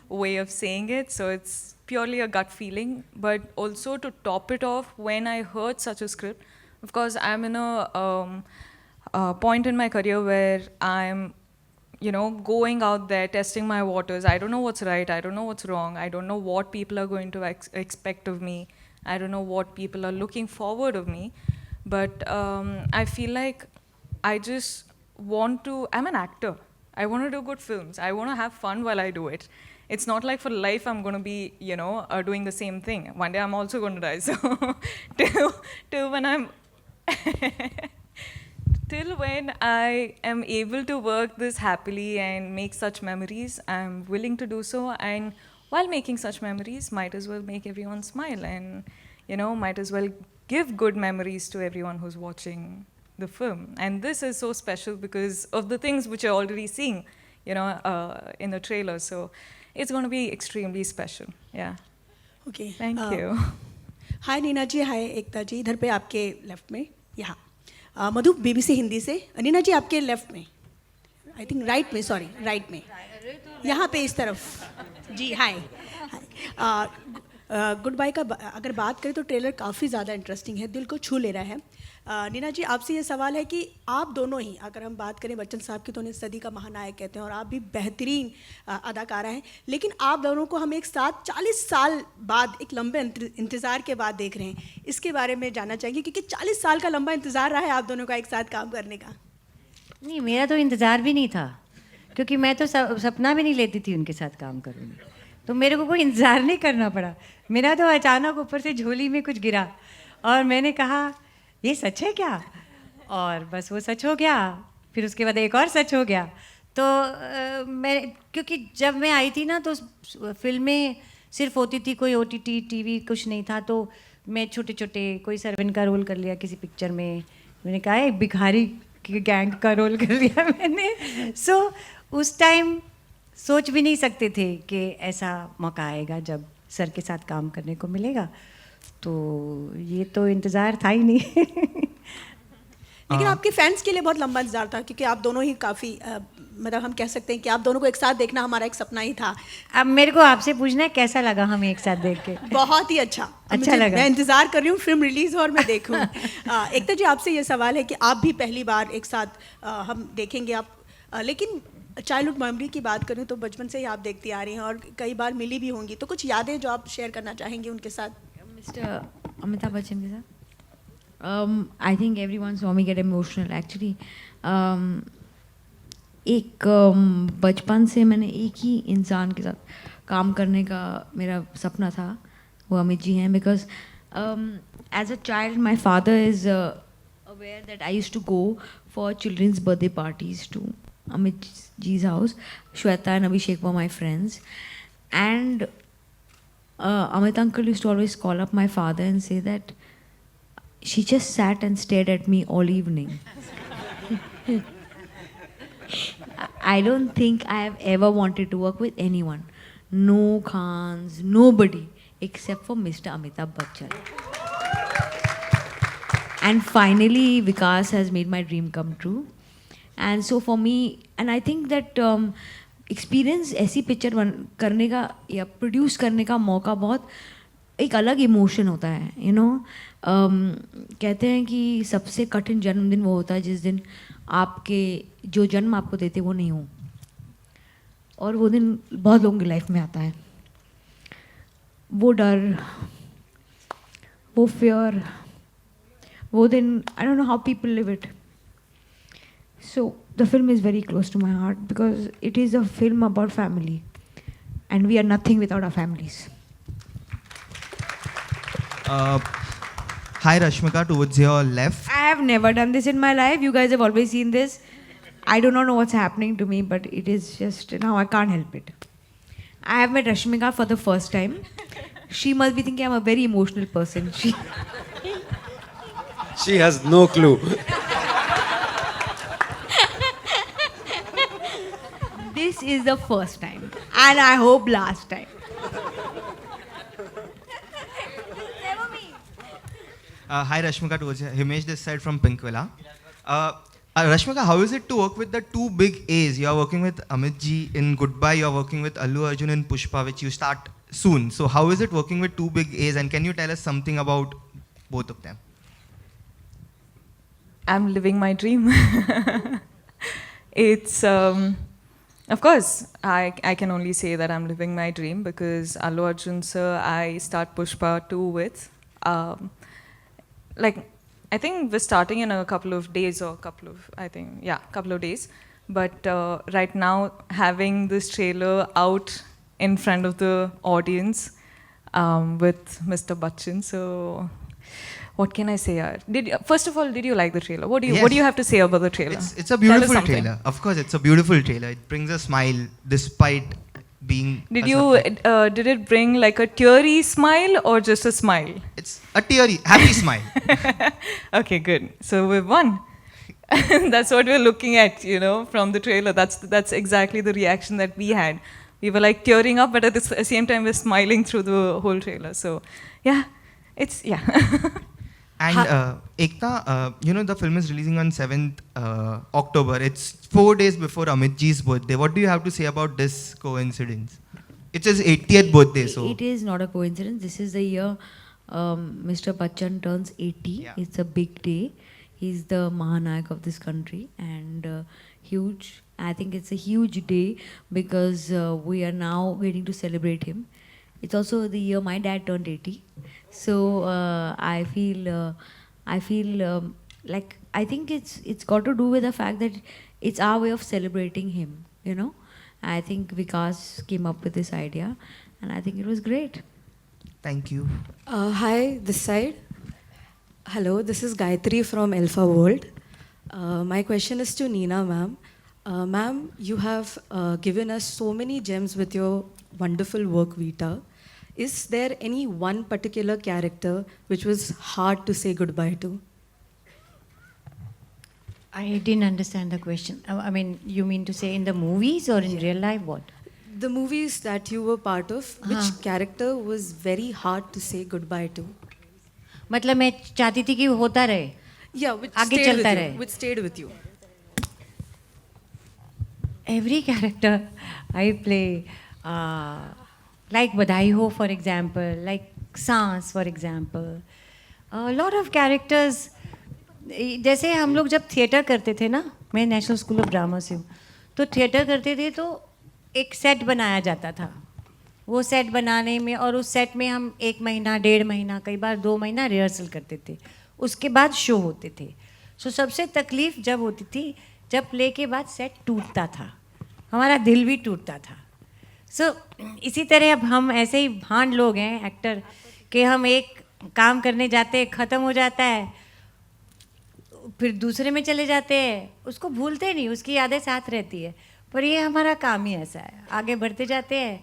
way of saying it. So it's purely a gut feeling. But also, to top it off, when I heard such a script, of course, I'm in a point in my career where I'm, going out there, testing my waters. I don't know what's right. I don't know what's wrong. I don't know what people are going to expect of me. I don't know what people are looking forward of me. But I feel like I just want to, I'm an actor. I want to do good films. I want to have fun while I do it. It's not like for life I'm going to be, doing the same thing. One day I'm also going to die. So till when I'm till when I am able to work this happily and make such memories, I'm willing to do so. And while making such memories, might as well make everyone smile and, might as well give good memories to everyone who's watching the film. And this is so special because of the things which you're already seeing, in the trailer. So it's going to be extremely special. Yeah. Okay. Thank you. हाय नीना जी, हाय एकता जी, इधर पे आपके left में, यहाँ मधु BBC Hindi से, नीना जी आपके left में, I think right में, sorry right में, यहाँ पे इस तरफ जी, हाय। गुड बाय का अगर बात करें तो ट्रेलर काफ़ी ज़्यादा इंटरेस्टिंग है, दिल को छू ले रहा है। नीना जी आपसे ये सवाल है कि आप दोनों ही, अगर हम बात करें बच्चन साहब की तो उन्हें सदी का महानायक कहते हैं और आप भी बेहतरीन अदाकारा हैं, लेकिन आप दोनों को हम एक साथ 40 साल बाद, एक लंबे इंतज़ार के बाद देख रहे हैं, इसके बारे में जानना चाहिए क्योंकि 40 साल का लंबा इंतज़ार रहा है आप दोनों का एक साथ काम करने का। नहीं, मेरा तो इंतज़ार भी नहीं था क्योंकि मैं तो सपना भी नहीं लेती थी उनके साथ काम करूँगी, तो मेरे को कोई इंतज़ार नहीं करना पड़ा। मेरा तो अचानक ऊपर से झोली में कुछ गिरा और मैंने कहा ये सच है क्या, और बस वो सच हो गया। फिर उसके बाद एक और सच हो गया। तो मैं, क्योंकि जब मैं आई थी ना तो फिल्में सिर्फ होती थी, कोई OTT TV कुछ नहीं था, तो मैं छोटे छोटे कोई सर्वेंट का रोल कर लिया किसी पिक्चर में, मैंने कहा एक भिखारी की गैंग का रोल कर लिया मैंने। सो उस टाइम सोच भी नहीं सकते थे कि ऐसा मौका आएगा जब सर के साथ काम करने को मिलेगा, तो ये तो इंतज़ार था ही नहीं। लेकिन आपके फैंस के लिए बहुत लंबा इंतजार था क्योंकि आप दोनों ही काफ़ी मतलब हम कह सकते हैं कि आप दोनों को एक साथ देखना हमारा एक सपना ही था। अब मेरे को आपसे पूछना है कैसा लगा हमें एक साथ देख के? बहुत ही अच्छा, अच्छा लगा। मैं इंतज़ार कर रही हूँ फिल्म रिलीज़ हो और मैं देखूँ। एकता जी आपसे ये सवाल है कि आप भी पहली बार एक साथ हम देखेंगे आप, लेकिन चाइल्डहुड मेमोरी की बात करूँ तो बचपन से ही आप देखती आ रही हैं और कई बार मिली भी होंगी, तो कुछ यादें जो आप शेयर करना चाहेंगी उनके साथ? मिस्टर अमिताभ बच्चन के साथ I think everyone saw me get emotional actually. एक बचपन से मैंने एक ही इंसान के साथ काम करने का मेरा सपना था, वो अमित जी हैं, because as a child my father is aware that I used to go for children's birthday parties to Amit ji's house. Shweta and Abhishek were my friends, and Amit uncle used to always call up my father and say that she just sat and stared at me all evening. I don't think I have ever wanted to work with anyone. No Khans, nobody except for Mr. Amitabh Bachchan. And finally, Vikas has made my dream come true. And so for me, and I think that experience ऐसी picture करने का या produce करने का मौका बहुत एक अलग इमोशन होता है, यू नो। कहते हैं कि सबसे कठिन जन्मदिन वो होता है जिस दिन आपके जो जन्म आपको देते वो नहीं हो, और वो दिन बहुत लोगों की लाइफ में आता है। वो डर, वो फियर, वो दिन, आई don't know how people live it. So the film is very close to my heart because it is a film about family, and we are nothing without our families. Hi Rashmika, towards your left. I have never done this in my life. You guys have always seen this. I do not know what's happening to me, but it is just now I can't help it. I have met Rashmika for the first time. She must be thinking I'm a very emotional person. She has no clue. This is the first time, and I hope last time. Hi Rashmika, towards you. Himesh this side from Pinkwilla. Rashmika, how is it to work with the two big A's? You are working with Amit ji in Goodbye. You are working with Allu Arjun in Pushpa, which you start soon. So how is it working with two big A's, and can you tell us something about both of them? I'm living my dream. It's, of course, I can only say that I'm living my dream because Allu Arjun sir, I start Pushpa 2 with. I think we're starting in a couple of days or couple of days. But right now, having this trailer out in front of the audience with Mr. Bachchan, so what can I say? First of all, did you like the trailer? What do you Yes. have to say about the trailer? It's a Tell us beautiful something. trailer. Of course, it's a beautiful trailer. It brings a smile despite being. Did a you subject. did it bring like a teary smile or just a smile? It's a teary, happy smile. Okay, good. So we've won. That's what we're looking at, you know, from the trailer. That's exactly the reaction that we had. We were like tearing up, but at the same time we're smiling through the whole trailer. So, yeah, it's yeah. And Ekta, you know, the film is releasing on 7th October. It's 4 days before Amit ji's birthday. What do you have to say about this coincidence? It's his 80th birthday, so. It is not a coincidence. This is the year Mr. Bachchan turns 80. Yeah. It's a big day. He's the Mahanayak of this country, and huge. I think it's a huge day because we are now getting to celebrate him. It's also the year my dad turned 80. So I feel like I think it's got to do with the fact that it's our way of celebrating him. You know, I think Vikas came up with this idea, and I think it was great. Thank you. Hi, this side. Hello, this is Gayatri from Alpha World. My question is to Neena ma'am. Ma'am, you have given us so many gems with your wonderful work vita. Is there any one particular character which was hard to say goodbye to? I didn't understand the question. I mean, you mean to say in the movies or in real life? What? The movies that you were part of, which character was very hard to say goodbye to? मतलब मैं चाहती थी कि होता रहे. Yeah, which आगे stayed चलता with रहे. you. Which stayed with you. Every character I play, like बधाई हो for example, like सांस for example, a lot of characters. जैसे हम लोग जब थिएटर करते थे ना, मैं नेशनल स्कूल ऑफ ड्रामा से हूँ, तो थिएटर करते थे तो एक सेट बनाया जाता था. वो सेट बनाने में और उस सेट में हम 1 महीना 1.5 महीना कई बार 2 महीना रिहर्सल करते थे. उसके बाद शो होते थे. सो सबसे तकलीफ़ जब होती थी जब प्ले के बाद सेट टूटता था, हमारा दिल भी टूटता था. सो इसी तरह अब हम ऐसे ही भांड लोग हैं एक्टर कि हम एक काम करने जाते हैं, ख़त्म हो जाता है, फिर दूसरे में चले जाते हैं, उसको भूलते नहीं, उसकी यादें साथ रहती है. पर ये हमारा काम ही ऐसा है, आगे बढ़ते जाते हैं,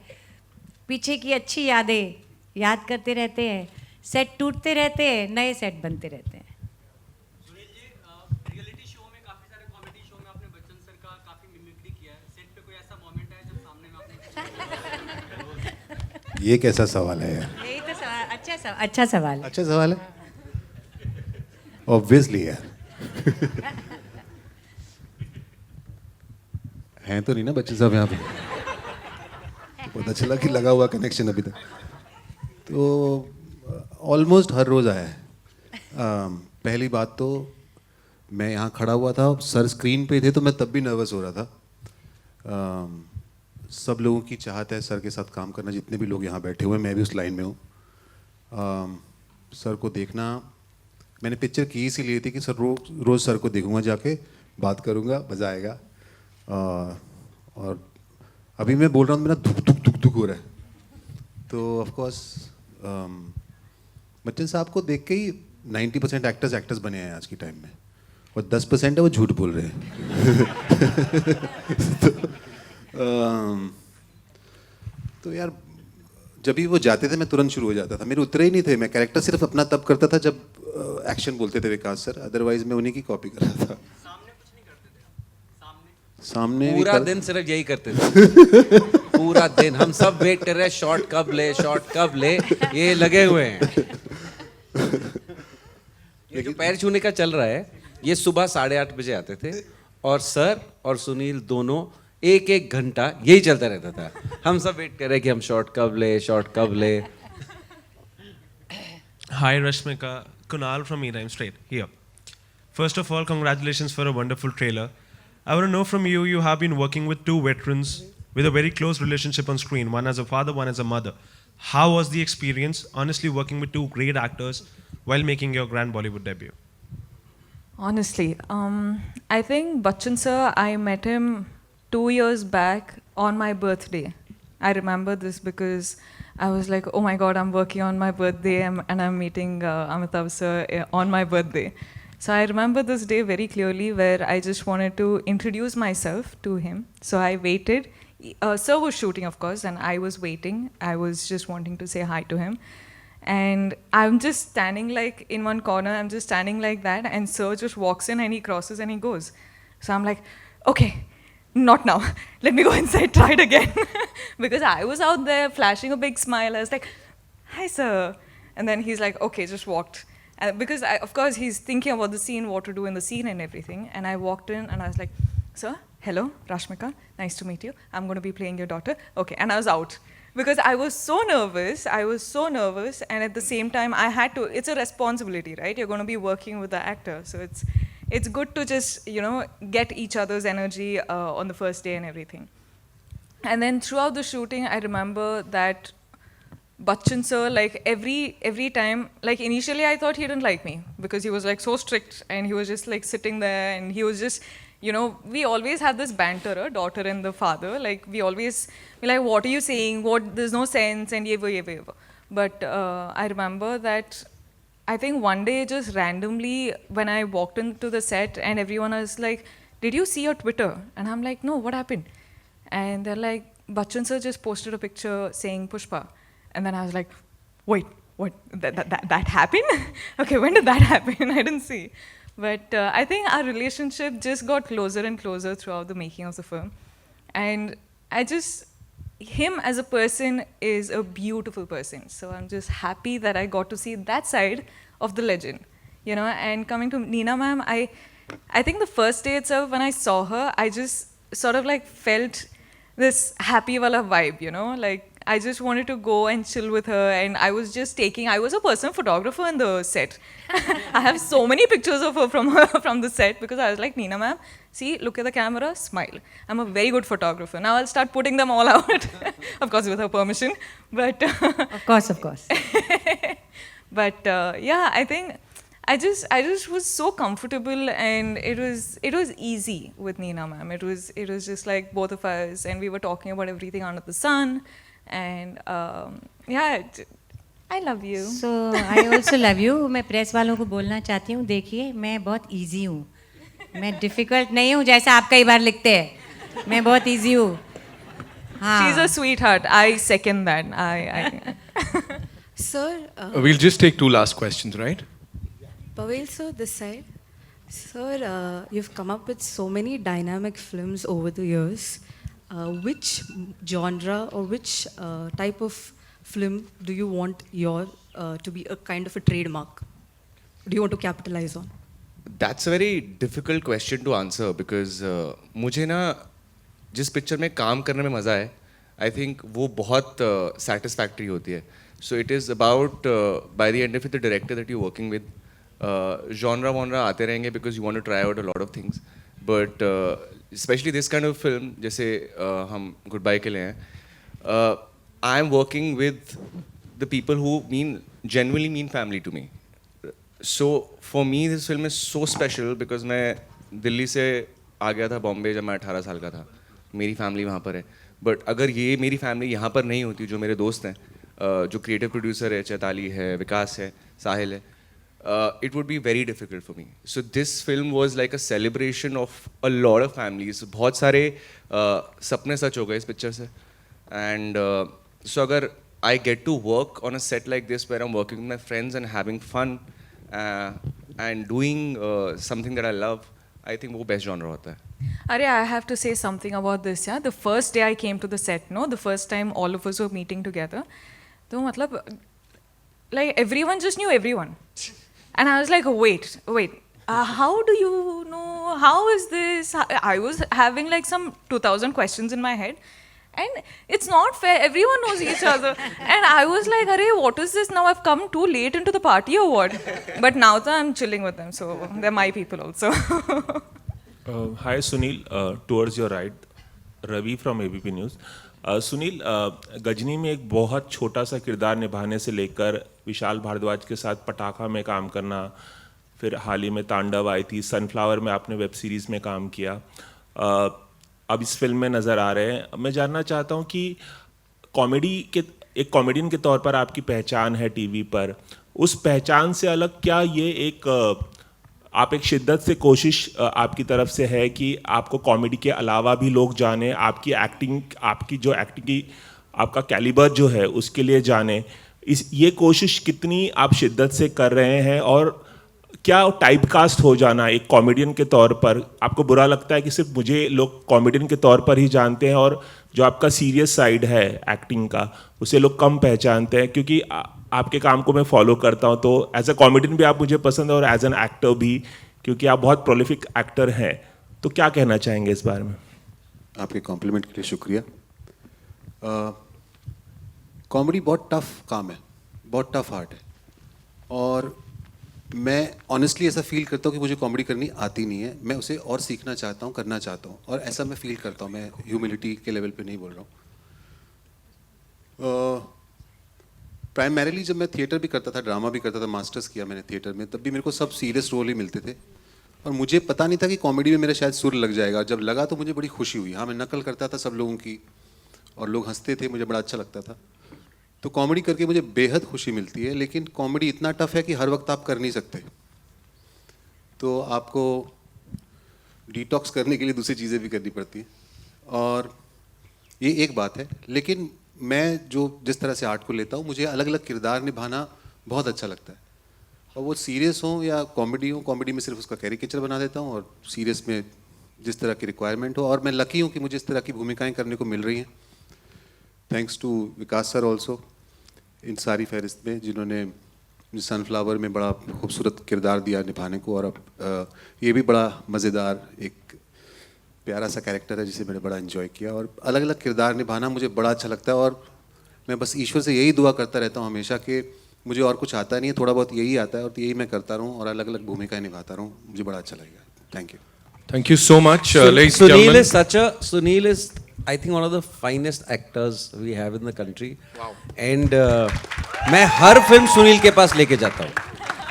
पीछे की अच्छी यादें याद करते रहते हैं, सेट टूटते रहते हैं, नए सेट बनते रहते हैं. रियलिटी शो में काफी सारे कॉमेडी शो में आपने बच्चन सर का काफी मिमिक्री किया है. सेट पे कोई ऐसा मोमेंट है जब सामने में आपने ये कैसा सवाल है यार? यही तो अच्छा सवाल है. अच्छा सवाल है ऑब्वियसली यार. हैं तो नहीं ना बच्चे सब यहाँ पे? पता चला कि लगा हुआ कनेक्शन अभी तक. तो ऑलमोस्ट हर रोज़ आया है. पहली बात तो मैं यहाँ खड़ा हुआ था, सर स्क्रीन पे थे तो मैं तब भी नर्वस हो रहा था. सब लोगों की चाहत है सर के साथ काम करना, जितने भी लोग यहाँ बैठे हुए हैं, मैं भी उस लाइन में हूँ. सर को देखना, मैंने पिक्चर की इसीलिए थी कि सर रोज़ सर को देखूँगा, जाके बात करूँगा, मज़ा आएगा. और अभी मैं बोल रहा हूँ मेरा दुख हो रहा है. तो ऑफ कोर्स बच्चन साहब को देख के ही 90% एक्टर्स बने हैं आज की टाइम में, और 10% है वो झूठ बोल रहे हैं. तो यार जब भी वो जाते थे मैं तुरंत शुरू हो जाता था. मेरे उतरे ही नहीं थे, मैं कैरेक्टर सिर्फ अपना तब करता था जब एक्शन बोलते थे विकास सर, अदरवाइज मैं उन्हीं की कॉपी कर रहा था. सामने पूरा दिन सिर्फ यही करते थे. पूरा दिन हम सब वेट कर रहे हैं, शॉट कब ले, ये लगे हुए हैं. ये जो पैर छूने का चल रहा है, ये सुबह 8:30 बजे आते थे, और सर और सुनील दोनों 1 घंटा यही चलता रहता था. हम सब वेट कर रहे हैं कि हम शॉट कब ले. Hi Rashmika, Kunal from E-Rhyme Straight here. First of all, congratulations for a wonderful trailer. I want to know from you, you have been working with 2 veterans with a very close relationship on screen, one as a father, one as a mother. How was the experience, honestly, working with 2 great actors while making your grand Bollywood debut? Honestly, I think Bachchan sir, I met him 2 years back on my birthday. I remember this because I was like, oh my God, I'm working on my birthday and I'm meeting Amitabh sir on my birthday. So I remember this day very clearly where I just wanted to introduce myself to him. So I waited. Sir was shooting, of course, and I was waiting. I was just wanting to say hi to him. And I'm just standing like in one corner, I'm just standing like that, and Sir just walks in and he crosses and he goes. So I'm like, okay, not now. Let me go inside, try it again. Because I was out there flashing a big smile. I was like, hi, sir. And then he's like, okay, just walked. Because, of course, he's thinking about the scene, what to do in the scene and everything. And I walked in and I was like, sir, hello, Rashmika, nice to meet you. I'm going to be playing your daughter. Okay, and I was out. Because I was so nervous, and at the same time, I had to, it's a responsibility, right? You're going to be working with the actor. So it's good to just, get each other's energy on the first day and everything. And then throughout the shooting, I remember that Bachchan sir, like every time, like initially I thought he didn't like me because he was like so strict and he was just like sitting there and he was just, we always had this banter, a daughter and the father, like we always be like, what are you saying? There's no sense and yever. But I remember that I think one day just randomly when I walked into the set and everyone was like, did you see your Twitter? And I'm like, no, what happened? And they're like, Bachchan sir just posted a picture saying Pushpa. And then I was like, wait, what? That happened? Okay, when did that happen? I didn't see. But I think our relationship just got closer and closer throughout the making of the film. And him as a person is a beautiful person. So I'm just happy that I got to see that side of the legend. And coming to Neena ma'am, I think the first day itself when I saw her, I just sort of like felt this happy wala vibe, like I just wanted to go and chill with her, and I was a personal photographer in the set. I have so many pictures of her from the set because I was like, Neena ma'am, see, look at the camera, smile. I'm a very good photographer. Now I'll start putting them all out, of course with her permission. But of course. But yeah, I think I just was so comfortable, and it was easy with Neena ma'am. It was just like both of us, and we were talking about everything under the sun. And yeah, I love you. So I also love you. मैं press वालों को बोलना चाहती हूँ, देखिए मैं बहुत easy हूँ, मैं डिफिकल्ट नहीं हूँ जैसा आप कई बार लिखते हैं, मैं बहुत इजी हूँ. She's a sweetheart. I second that. I Sir, we'll just take two last questions, right? Pavel sir, this side. Sir, you've come up with so many dynamic films over the years. Which genre or which type of film do you want to be a kind of a trademark? Do you want to capitalize on? That's a very difficult question to answer because मुझे ना जिस picture में काम करने में मज़ा है, I think वो बहुत satisfactory होती है. So it is about by the end of it, the director that you're working with, genre आते रहेंगे because you want to try out a lot of things. But especially this kind of film, जैसे हम Goodbye के लिए हैं, I am working with the people who genuinely mean family to me. So for me, this film is so special because मैं दिल्ली से आ गया था बॉम्बे जब मैं 18 साल का था. मेरी फैमिली वहाँ पर है. बट अगर ये मेरी फैमिली यहाँ पर नहीं होती, जो मेरे दोस्त हैं, जो क्रिएटिव प्रोड्यूसर है, चैताली है, विकास है, साहिल है, it would be very difficult for me. So this film was like a celebration of a lot of families. बहुत सारे सपने सच हो गए इस पिक्चर से. And so अगर I get to work on a set like this where I'm working with my friends and having fun and doing something that I love, I think वो best genre होता है. Arey, I have to say something about this. Yeah, the first day I came to the set, the first time all of us were meeting together, तो मतलब like everyone just knew everyone. And I was like, wait, how do you know? How is this? I was having like some 2,000 questions in my head. And it's not fair. Everyone knows each other. And I was like, Arey, what is this? Now I've come too late into the party or what? But now I'm chilling with them. So they're my people also. Hi, Sunil. Towards your right, Ravi from ABP News. Sunil, Ghazni में एक बहुत छोटा सा किरदार निभाने से लेकर विशाल भारद्वाज के साथ पटाखा में काम करना, फिर हाल ही में तांडव आई थी, सनफ्लावर में आपने वेब सीरीज़ में काम किया, अब इस फिल्म में नज़र आ रहे हैं. मैं जानना चाहता हूँ कि कॉमेडी के एक कॉमेडियन के तौर पर आपकी पहचान है टीवी पर, उस पहचान से अलग क्या ये एक आप एक शिद्दत से कोशिश आपकी तरफ से है कि आपको कॉमेडी के अलावा भी लोग जाने, आपकी एक्टिंग, आपकी जो एक्टिंग की आपका कैलिबर जो है उसके लिए जाने, ये कोशिश कितनी आप शिद्दत से कर रहे हैं? और क्या टाइपकास्ट हो जाना एक कॉमेडियन के तौर पर आपको बुरा लगता है कि सिर्फ मुझे लोग कॉमेडियन के तौर पर ही जानते हैं और जो आपका सीरियस साइड है एक्टिंग का उसे लोग कम पहचानते हैं? क्योंकि आपके काम को मैं फॉलो करता हूं, तो एज अ कॉमेडियन भी आप मुझे पसंद है और एज एन एक्टर भी, क्योंकि आप बहुत प्रोलिफिक एक्टर हैं। तो क्या कहना चाहेंगे इस बारे में? आपके कॉम्प्लीमेंट के लिए शुक्रिया। कॉमेडी बहुत टफ काम है, बहुत टफ आर्ट है, और मैं ऑनेस्टली ऐसा फील करता हूँ कि मुझे कॉमेडी करनी आती नहीं है। मैं उसे और सीखना चाहता हूँ, करना चाहता हूँ, और ऐसा मैं फील करता हूँ। मैं ह्यूमिलिटी के लेवल पे नहीं बोल रहा हूँ। प्राइमरीली जब मैं थिएटर भी करता था, ड्रामा भी करता था, मास्टर्स किया मैंने थिएटर में, तब भी मेरे को सब सीरियस रोल ही मिलते थे, और मुझे पता नहीं था कि कॉमेडी में मेरा शायद सुर लग जाएगा। जब लगा तो मुझे बड़ी खुशी हुई। हाँ, मैं नकल करता था सब लोगों की और लोग हंसते थे, मुझे बड़ा अच्छा लगता था। तो कॉमेडी करके मुझे बेहद खुशी मिलती है, लेकिन कॉमेडी इतना टफ है कि हर वक्त आप कर नहीं सकते। तो आपको डिटॉक्स करने के लिए दूसरी चीज़ें भी करनी पड़ती हैं, और ये एक बात है। लेकिन मैं जिस तरह से आर्ट को लेता हूँ, मुझे अलग अलग किरदार निभाना बहुत अच्छा लगता है, और वो सीरियस हो या कॉमेडी हो। कॉमेडी में सिर्फ उसका कैरिकेचर बना देता हूँ, और सीरियस में जिस तरह की रिक्वायरमेंट हो। और मैं लकी हूँ कि मुझे इस तरह की भूमिकाएं करने को मिल रही हैं, thanks to Vikas sir also, इन सारी फहरिस्त में, जिन्होंने सनफ्लावर में बड़ा खूबसूरत किरदार दिया निभाने को। और अब ये भी बड़ा मज़ेदार एक प्यारा सा कैरेक्टर है जिसे मैंने बड़ा एंजॉय किया। और अलग अलग किरदार निभाना मुझे बड़ा अच्छा लगता है, और मैं बस ईश्वर से यही दुआ करता रहता हूँ हमेशा कि मुझे और कुछ आता नहीं है, थोड़ा बहुत यही आता है, और यही मैं करता रहूँ और अलग अलग भूमिकाएं निभाता रहूँ। मुझे बड़ा अच्छा लगेगा। Thank you. Thank you so much, ladies and Sunil gentlemen. Sunil is, I think, one of the finest actors we have in the country. Wow. And मैं हर फिल्म सुनील के पास लेके जाता हूँ।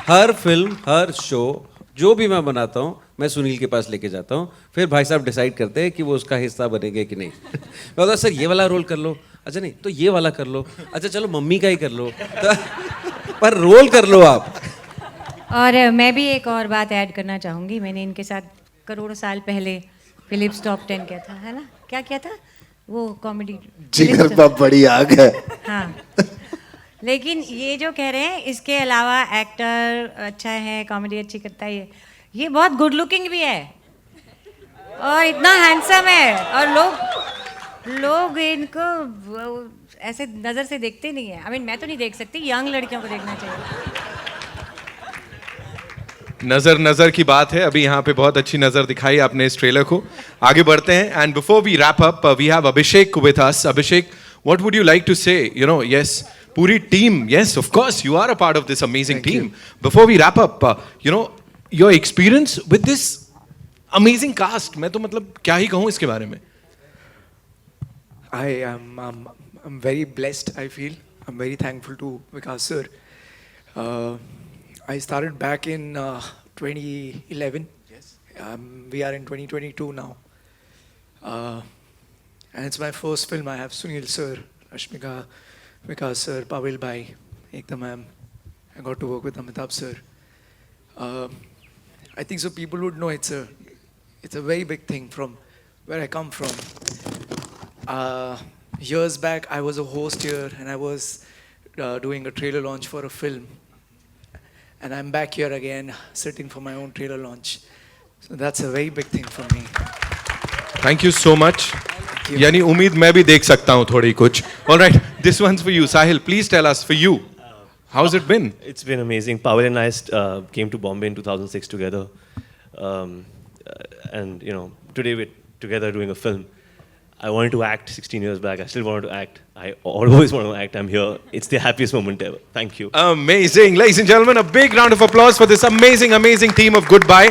हर फिल्म, हर शो, जो भी मैं बनाता हूँ, मैं सुनील के पास लेके जाता हूँ। फिर भाई साहब डिसाइड करते हैं कि वो उसका हिस्सा बनेंगे कि नहीं। मैं बोलता सर ये वाला रोल कर लो, अच्छा नहीं तो ये वाला कर लो, अच्छा चलो मम्मी का ही कर लो, तो पर रोल कर लो आप। और मैं भी एक और बात ऐड करना चाहूँगी। मैंने इनके साथ करोड़ों साल पहले फिलिप्स टॉप 10 किया था, है ना? क्या किया था वो कॉमेडी? जिगर बाप बड़ी आग है। हाँ, लेकिन ये जो कह रहे हैं इसके अलावा एक्टर अच्छा है, कॉमेडी अच्छी करता है, ये बहुत गुड लुकिंग भी है और इतना हैंडसम है, और लोग इनको ऐसे नज़र से देखते नहीं है। आई मीन मैं तो नहीं देख सकती, यंग लड़कियों को देखना चाहिए। नजर की बात है। अभी यहाँ पे बहुत अच्छी नजर दिखाई आपने इस ट्रेलर को। आगे बढ़ते हैं, and before we wrap up we have Abhishek with us. Abhishek, what would you like to say? You know, yes, पूरी team, yes of course you are a part of this amazing team. Before we wrap up, you know, your experience with this amazing cast, मैं तो मतलब क्या ही कहूँ इसके बारे में। I'm very blessed, I feel. I'm very thankful to Vikas sir. I started back in 2011. Yes. We are in 2022 now. And it's my first film. I have Sunil sir, Rashmika, Vikas sir, Pavel bhai, Ekta ma'am. I got to work with Amitabh sir. I think so people would know it's a very big thing from where I come from. Years back, I was a host here, and I was doing a trailer launch for a film. And I'm back here again, sitting for my own trailer launch. So that's a very big thing for me. Thank you so much. यानी उम्मीद मैं भी देख सकता हूँ थोड़ी कुछ. All right, this one's for you, Sahil. Please tell us, for you, how's it been? It's been amazing. Pavel and I came to Bombay in 2006 together, and you know, today we're together doing a film. I wanted to act 16 years back. I still wanted to act. I always want to act. I'm here. It's the happiest moment ever. Thank you. Amazing. Ladies and gentlemen, a big round of applause for this amazing, amazing team of Goodbye.